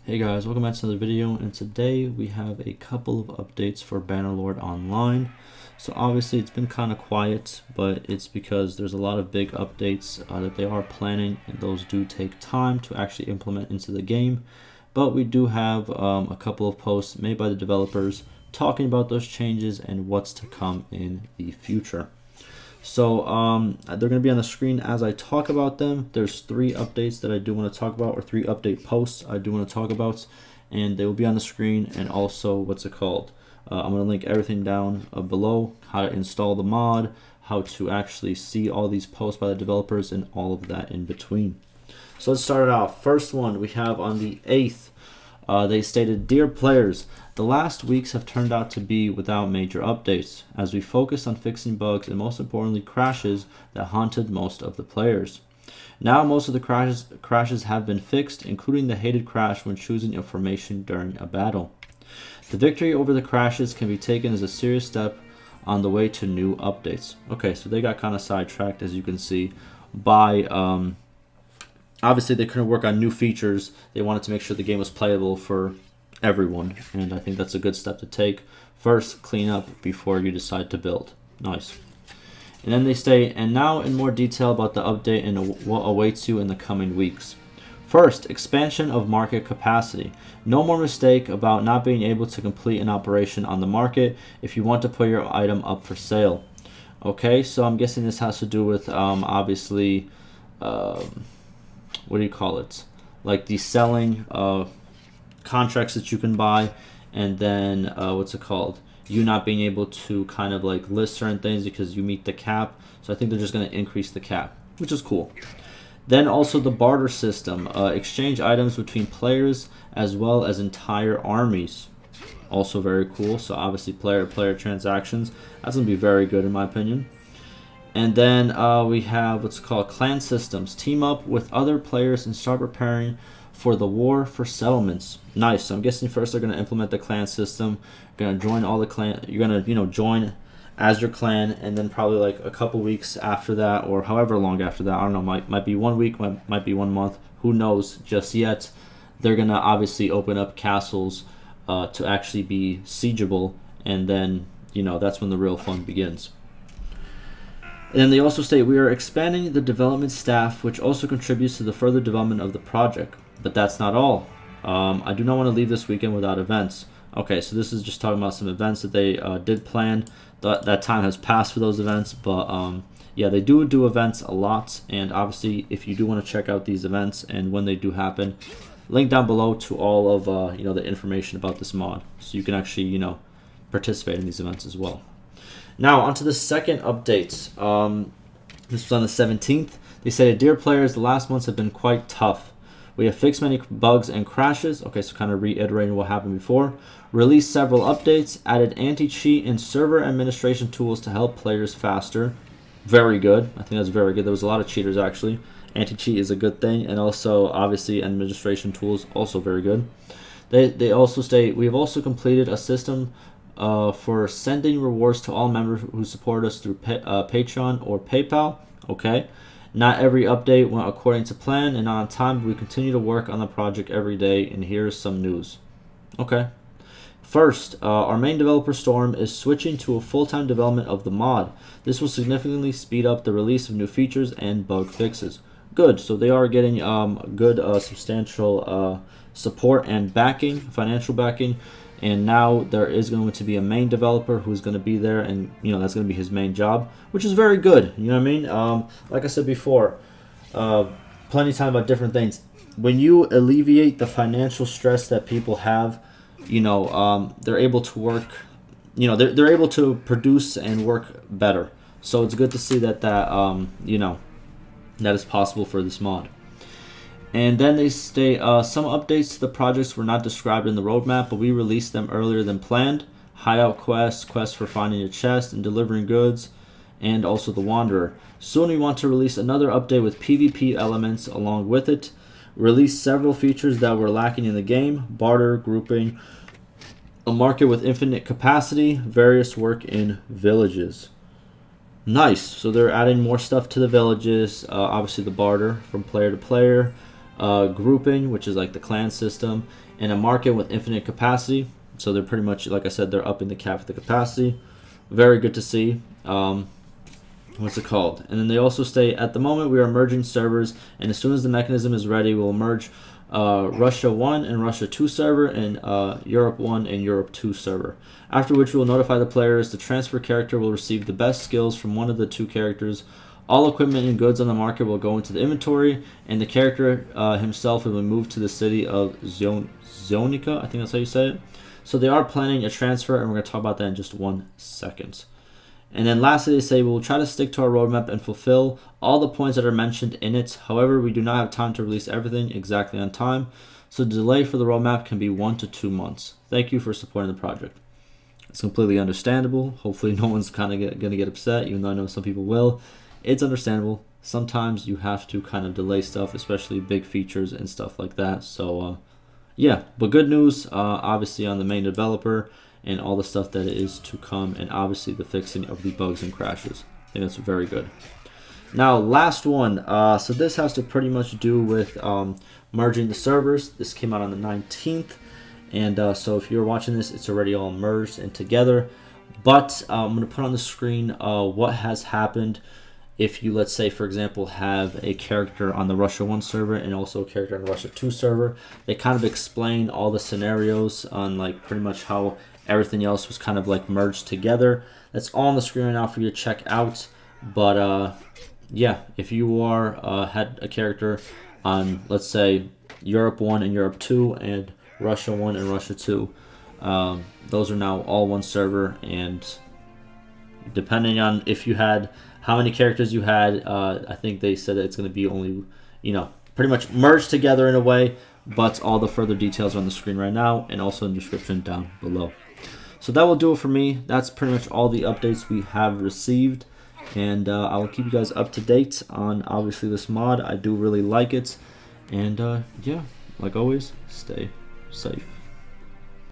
Hey guys, welcome back to another video, and today we have a couple of updates for Bannerlord Online. So obviously it's been kind of quiet, but it's because there's a lot of big updates that they are planning, and those do take time to actually implement into the game. But we do have a couple of posts made by the developers talking about those changes and what's to come in the future. So they're going to be on the screen as I talk about them. There's 3 updates that I do want to talk about, or 3 update posts I do want to talk about, and they will be on the screen. And also, I'm going to link everything down below, how to install the mod, how to actually see all these posts by the developers, and all of that in between. So let's start it off. First one we have on the 8th. They stated, "Dear players, the last weeks have turned out to be without major updates, as we focused on fixing bugs and most importantly crashes that haunted most of the players. Now most of the crashes have been fixed, including the hated crash when choosing a formation during a battle. The victory over the crashes can be taken as a serious step on the way to new updates." Okay, so they got kind of sidetracked, as you can see, by obviously they couldn't work on new features. They wanted to make sure the game was playable for everyone, and I think that's a good step to take. First, clean up before you decide to build. Nice. And then they say, "And now in more detail about the update and what awaits you in the coming weeks. First, expansion of market capacity. No more mistake about not being able to complete an operation on the market if you want to put your item up for sale." Okay, so I'm guessing this has to do with obviously what do you call it, like the selling contracts that you can buy, and then you not being able to kind of like list certain things because you meet the cap. So I think they're just going to increase the cap, which is cool. Then also the barter system, exchange items between players as well as entire armies, also very cool. So obviously player transactions, that's going to be very good in my opinion. And then we have what's called clan systems. Team up with other players and start preparing for the war for settlements. Nice. So I'm guessing first they're going to implement the clan system. You're going to join all the clan. You're going to join as your clan, and then probably like a couple weeks after that, or however long after that, I don't know. Might be 1 week, might be 1 month. Who knows just yet? They're going to obviously open up castles to actually be siegeable, and then that's when the real fun begins. And then they also state, "We are expanding the development staff, which also contributes to the further development of the project. But that's not all. I do not want to leave this weekend without events." Okay, so this is just talking about some events that they did plan. That time has passed for those events, but yeah, they do events a lot. And obviously, if you do want to check out these events and when they do happen, link down below to all of the information about this mod, so you can actually participate in these events as well. Now, on to the second update. This was on the 17th. They said, "Dear players, the last months have been quite tough. We have fixed many bugs and crashes." Okay, so kind of reiterating what happened before. "Released several updates, added anti-cheat and server administration tools to help players faster." Very good. I think that's very good. There was a lot of cheaters, actually. Anti-cheat is a good thing, and also, obviously, administration tools, also very good. They also state, "We have also completed a system for sending rewards to all members who support us through Patreon or PayPal." Okay. "Not every update went according to plan and not on time, but we continue to work on the project every day, and here's some news." Okay. First, our main developer Storm is switching to a full-time development of the mod. This will significantly speed up the release of new features and bug fixes. Good. So they are getting good substantial support and backing, financial backing. And now there is going to be a main developer who's going to be there, and that's going to be his main job, which is very good. You know what I mean? Like I said before, plenty of time about different things. When you alleviate the financial stress that people have, they're able to work. They're able to produce and work better. So it's good to see that that is possible for this mod. And then they state, "Some updates to the projects were not described in the roadmap, but we released them earlier than planned. Hideout quests for finding a chest and delivering goods, and also the Wanderer. Soon we want to release another update with PvP elements along with it. Release several features that were lacking in the game: barter, grouping, a market with infinite capacity, various work in villages." Nice. So they're adding more stuff to the villages. Obviously the barter from player to player. grouping, which is like the clan system, and a market with infinite capacity. So they're pretty much, like I said, they're upping the cap of the capacity. Very good to see. What's it called? And then they also state, at the moment we are merging servers, and as soon as the mechanism is ready, we'll merge Russia 1 and Russia 2 server, and Europe 1 and Europe 2 server. After which we will notify the players the transfer character will receive the best skills from one of the two characters. All equipment and goods on the market will go into the inventory, and the character himself will be moved to the city of Zionica. I think that's how you say it. So they are planning a transfer, and we're going to talk about that in just 1 second. And then lastly, they say we will try to stick to our roadmap and fulfill all the points that are mentioned in it. However, we do not have time to release everything exactly on time, so the delay for the roadmap can be 1 to 2 months. Thank you for supporting the project. It's completely understandable. Hopefully no one's kind of going to get upset, even though I know some people will. It's understandable. Sometimes you have to kind of delay stuff, especially big features and stuff like that. So, yeah, but good news, obviously, on the main developer and all the stuff that is to come, and obviously the fixing of the bugs and crashes. I think that's very good. Now, last one. So this has to pretty much do with merging the servers. This came out on the 19th, and so if you're watching this, it's already all merged and together. But I'm going to put on the screen what has happened if you, let's say, for example, have a character on the Russia 1 server and also a character on the Russia 2 server. They kind of explain all the scenarios on like pretty much how everything else was kind of like merged together. That's all on the screen right now for you to check out. But yeah, if you are had a character on, let's say, Europe 1 and Europe 2 and Russia 1 and Russia 2, those are now all one server, and depending on if you had how many characters you had, I think they said that it's going to be only, pretty much merged together in a way, but all the further details are on the screen right now and also in the description down below. So that will do it for me. That's pretty much all the updates we have received, and I will keep you guys up to date on obviously this mod. I do really like it, and yeah, like always, stay safe.